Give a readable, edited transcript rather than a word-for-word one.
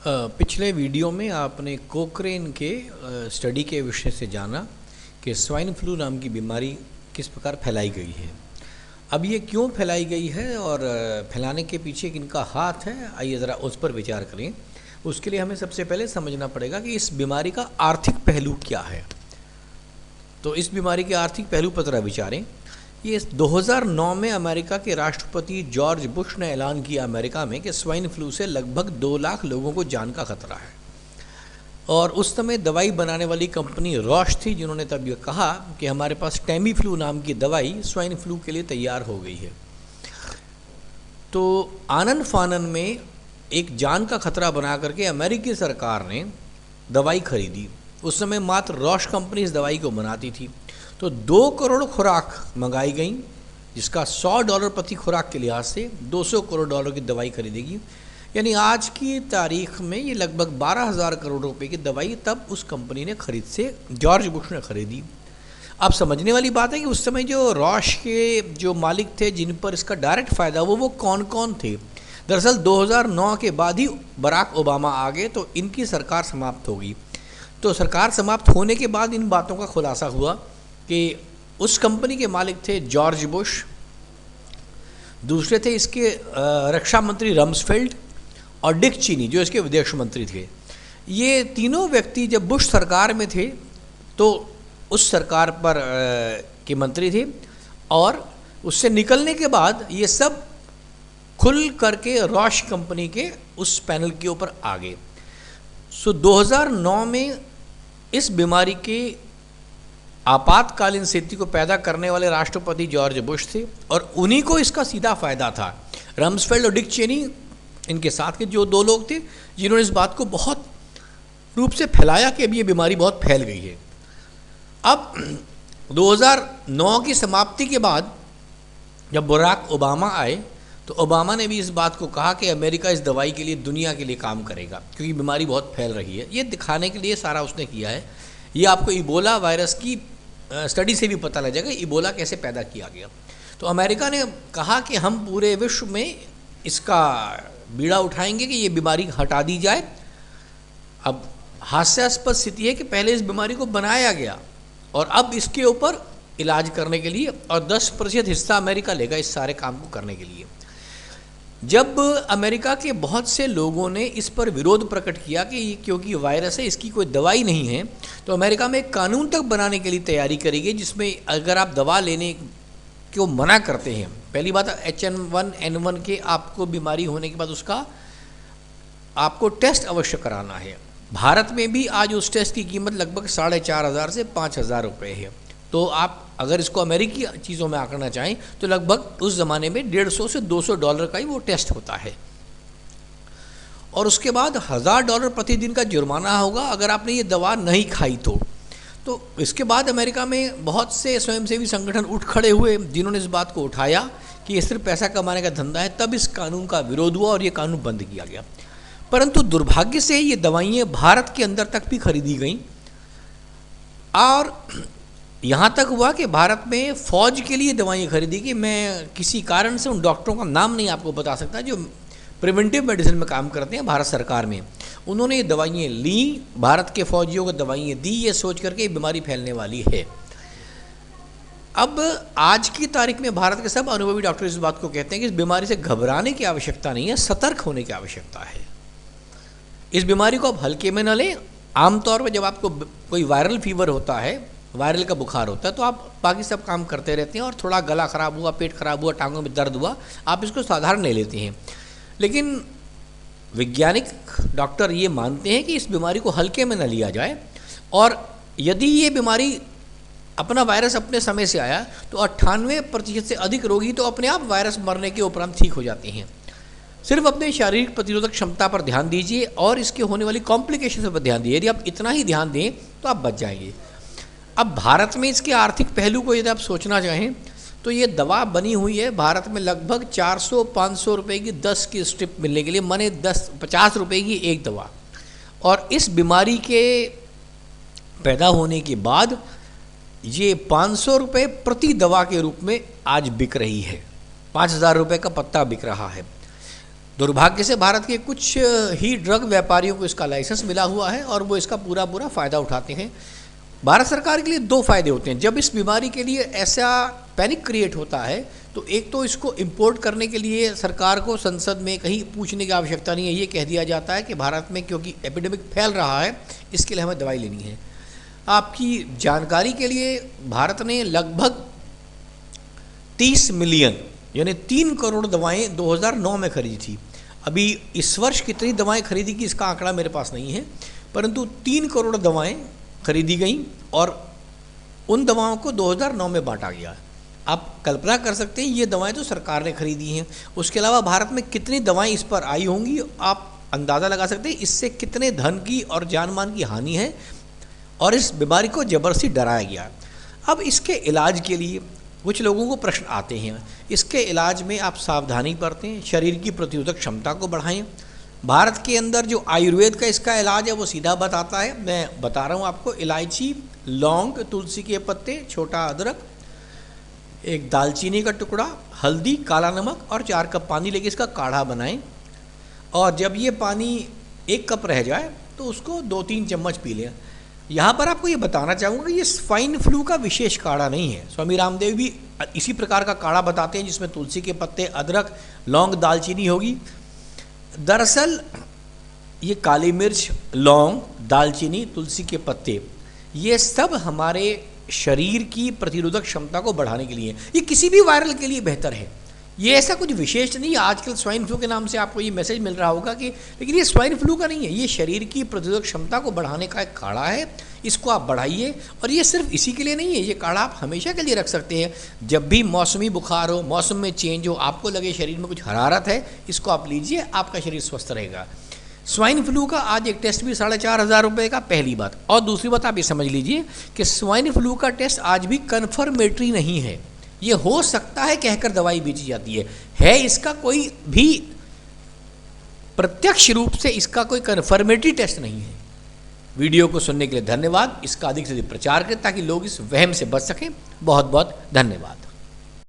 पिछले वीडियो में आपने कोक्रेन के स्टडी के विषय से जाना कि स्वाइन फ्लू नाम की बीमारी किस प्रकार फैलाई गई है। अब ये क्यों फैलाई गई है और फैलाने के पीछे किनका हाथ है, आइए ज़रा उस पर विचार करें। उसके लिए हमें सबसे पहले समझना पड़ेगा कि इस बीमारी का आर्थिक पहलू क्या है। तो इस बीमारी के आर्थिक पहलू पर ज़रा विचारें। ये 2009 में अमेरिका के राष्ट्रपति जॉर्ज बुश ने ऐलान किया अमेरिका में कि स्वाइन फ्लू से लगभग 2 लाख लोगों को जान का खतरा है। और उस समय दवाई बनाने वाली कंपनी रॉश थी, जिन्होंने तब ये कहा कि हमारे पास टैमी फ्लू नाम की दवाई स्वाइन फ्लू के लिए तैयार हो गई है। तो आनन फानन में एक जान का खतरा बना करके अमेरिकी सरकार ने दवाई खरीदी। उस समय मात्र रॉश कंपनी इस दवाई को बनाती थी। तो 2 करोड़ खुराक मंगाई गई, जिसका $100 प्रति खुराक के लिहाज से $200 करोड़ की दवाई खरीदेगी। यानी आज की तारीख में ये लगभग 12,000 करोड़ रुपए की दवाई तब उस कंपनी ने जॉर्ज बुश ने खरीदी। अब समझने वाली बात है कि उस समय जो रॉश के जो मालिक थे, जिन पर इसका डायरेक्ट फ़ायदा वो कौन कौन थे। दरअसल 2009 के बाद ही बराक ओबामा आ गए, तो इनकी सरकार समाप्त हो गई। तो सरकार समाप्त होने के बाद इन बातों का खुलासा हुआ कि उस कंपनी के मालिक थे जॉर्ज बुश, दूसरे थे इसके रक्षा मंत्री रम्सफेल्ड और डिक चीनी जो इसके विदेश मंत्री थे। ये तीनों व्यक्ति जब बुश सरकार में थे तो उस सरकार पर के मंत्री थे, और उससे निकलने के बाद ये सब खुल करके रॉश कंपनी के उस पैनल के ऊपर आ गए। 2009 में इस बीमारी के आपातकालीन स्थिति को पैदा करने वाले राष्ट्रपति जॉर्ज बुश थे, और उन्हीं को इसका सीधा फायदा था। रम्सफेल्ड और डिक चेनी, इनके साथ के जो 2 लोग थे, जिन्होंने इस बात को बहुत रूप से फैलाया कि अब ये बीमारी बहुत फैल गई है। अब 2009 की समाप्ति के बाद जब बराक ओबामा आए, तो ओबामा ने भी इस बात को कहा कि अमेरिका इस दवाई के लिए दुनिया के लिए काम करेगा, क्योंकि बीमारी बहुत फैल रही है। ये दिखाने के लिए सारा उसने किया है। ये आपको इबोला वायरस की स्टडी से भी पता लग जाएगा इबोला कैसे पैदा किया गया। तो अमेरिका ने कहा कि हम पूरे विश्व में इसका बीड़ा उठाएंगे कि ये बीमारी हटा दी जाए। अब हास्यास्पद स्थिति है कि पहले इस बीमारी को बनाया गया और अब इसके ऊपर इलाज करने के लिए और 10% हिस्सा अमेरिका लेगा इस सारे काम को करने के लिए। जब अमेरिका के बहुत से लोगों ने इस पर विरोध प्रकट किया कि ये क्योंकि वायरस है, इसकी कोई दवाई नहीं है, तो अमेरिका में एक कानून तक बनाने के लिए तैयारी करी गई, जिसमें अगर आप दवा लेने को मना करते हैं, पहली बात H1N1 के आपको बीमारी होने के बाद उसका आपको टेस्ट अवश्य कराना है। भारत में भी आज उस टेस्ट की कीमत लगभग 4,500 से 5,000 रुपये है। तो आप अगर इसको अमेरिकी चीज़ों में आंकना चाहें तो लगभग उस ज़माने में $150 से $200 का ही वो टेस्ट होता है, और उसके बाद $1,000 प्रतिदिन का जुर्माना होगा अगर आपने ये दवा नहीं खाई तो इसके बाद अमेरिका में बहुत से स्वयंसेवी संगठन उठ खड़े हुए, जिन्होंने इस बात को उठाया कि ये सिर्फ पैसा कमाने का धंधा है। तब इस कानून का विरोध हुआ और ये कानून बंद किया गया। परंतु दुर्भाग्य से ये दवाइयाँ भारत के अंदर तक भी खरीदी गईं, और यहाँ तक हुआ कि भारत में फ़ौज के लिए दवाइयाँ खरीदी गई। मैं किसी कारण से उन डॉक्टरों का नाम नहीं आपको बता सकता जो प्रिवेंटिव मेडिसिन में काम करते हैं भारत सरकार में। उन्होंने ये दवाइयाँ ली, भारत के फौजियों को दवाइयाँ दी, ये सोच करके ये बीमारी फैलने वाली है। अब आज की तारीख में भारत के सब अनुभवी डॉक्टर इस बात को कहते हैं कि इस बीमारी से घबराने की आवश्यकता नहीं है, सतर्क होने की आवश्यकता है। इस बीमारी को आप हल्के में न लें। आमतौर पर जब आपको कोई वायरल फीवर होता है, वायरल का बुखार होता है, तो आप बाकी सब काम करते रहते हैं, और थोड़ा गला ख़राब हुआ, पेट खराब हुआ, टांगों में दर्द हुआ, आप इसको साधारण ले लेते हैं। लेकिन वैज्ञानिक डॉक्टर ये मानते हैं कि इस बीमारी को हल्के में न लिया जाए, और यदि ये बीमारी अपना वायरस अपने समय से आया तो 98% से अधिक रोगी तो अपने आप वायरस मरने के उपरांत ठीक हो जाते हैं। सिर्फ अपने शारीरिक प्रतिरोधक क्षमता पर ध्यान दीजिए और इसके होने वाली कॉम्प्लिकेशन पर ध्यान दीजिए। यदि आप इतना ही ध्यान दें तो आप बच जाएंगे। अब भारत में इसके आर्थिक पहलू को यदि आप सोचना चाहें तो ये दवा बनी हुई है भारत में लगभग 400-500 रुपये की 10 की स्ट्रिप मिलने के लिए, माने 50 रुपये की एक दवा। और इस बीमारी के पैदा होने के बाद ये 500 रुपये प्रति दवा के रूप में आज बिक रही है। 5,000 रुपये का पत्ता बिक रहा है। दुर्भाग्य से भारत के कुछ ही ड्रग व्यापारियों को इसका लाइसेंस मिला हुआ है और वो इसका पूरा पूरा फ़ायदा उठाते हैं। भारत सरकार के लिए दो फायदे होते हैं जब इस बीमारी के लिए ऐसा पैनिक क्रिएट होता है। तो एक तो इसको इंपोर्ट करने के लिए सरकार को संसद में कहीं पूछने की आवश्यकता नहीं है, ये कह दिया जाता है कि भारत में क्योंकि एपिडेमिक फैल रहा है इसके लिए हमें दवाई लेनी है। आपकी जानकारी के लिए भारत ने लगभग 30 मिलियन यानी 3 करोड़ दवाएं 2009 में खरीदी थी। अभी इस वर्ष कितनी दवाएं खरीदी की इसका आंकड़ा मेरे पास नहीं है, परंतु 3 करोड़ दवाएं खरीदी गई और उन दवाओं को 2009 में बांटा गया। आप कल्पना कर सकते हैं ये दवाएं तो सरकार ने खरीदी हैं। उसके अलावा भारत में कितनी दवाएं इस पर आई होंगी आप अंदाज़ा लगा सकते हैं इससे कितने धन की और जान मान की हानि है और इस बीमारी को जबरदस्ती डराया गया। अब इसके इलाज के लिए कुछ लोगों को प्रश्न आते हैं। इसके इलाज में आप सावधानी बरतें, शरीर की प्रतिरोधक क्षमता को बढ़ाएं। भारत के अंदर जो आयुर्वेद का इसका इलाज है वो सीधा बताता है, मैं बता रहा हूँ आपको। इलायची, लौंग, तुलसी के पत्ते, छोटा अदरक, एक दालचीनी का टुकड़ा, हल्दी, काला नमक और 4 कप पानी लेके इसका काढ़ा बनाएं और जब ये पानी 1 कप रह जाए तो उसको 2-3 चम्मच पी लें। यहाँ पर आपको ये बताना चाहूँगा ये स्वाइन फ्लू का विशेष काढ़ा नहीं है। स्वामी रामदेव भी इसी प्रकार का काढ़ा बताते हैं जिसमें तुलसी के पत्ते, अदरक, लौंग, दालचीनी होगी। दरअसल ये काली मिर्च, लौंग, दालचीनी, तुलसी के पत्ते ये सब हमारे शरीर की प्रतिरोधक क्षमता को बढ़ाने के लिए, ये किसी भी वायरल के लिए बेहतर है। ये ऐसा कुछ विशेष नहीं है। आजकल स्वाइन फ्लू के नाम से आपको ये मैसेज मिल रहा होगा कि, लेकिन ये स्वाइन फ्लू का नहीं है, ये शरीर की प्रतिरोधक क्षमता को बढ़ाने का एक काढ़ा है। इसको आप बढ़ाइए और ये सिर्फ इसी के लिए नहीं है, ये काढ़ा आप हमेशा के लिए रख सकते हैं। जब भी मौसमी बुखार हो, मौसम में चेंज हो, आपको लगे शरीर में कुछ हरारत है, इसको आप लीजिए, आपका शरीर स्वस्थ रहेगा। स्वाइन फ्लू का आज एक टेस्ट भी 4,500 रुपये का, पहली बात। और दूसरी बात आप ये समझ लीजिए कि स्वाइन फ्लू का टेस्ट आज भी कन्फर्मेटरी नहीं है। ये हो सकता है कहकर दवाई बेची जाती है इसका कोई भी प्रत्यक्ष रूप से इसका कोई कन्फर्मेटरी टेस्ट नहीं है। वीडियो को सुनने के लिए धन्यवाद। इसका अधिक से अधिक प्रचार करें ताकि लोग इस वहम से बच सकें। बहुत बहुत धन्यवाद।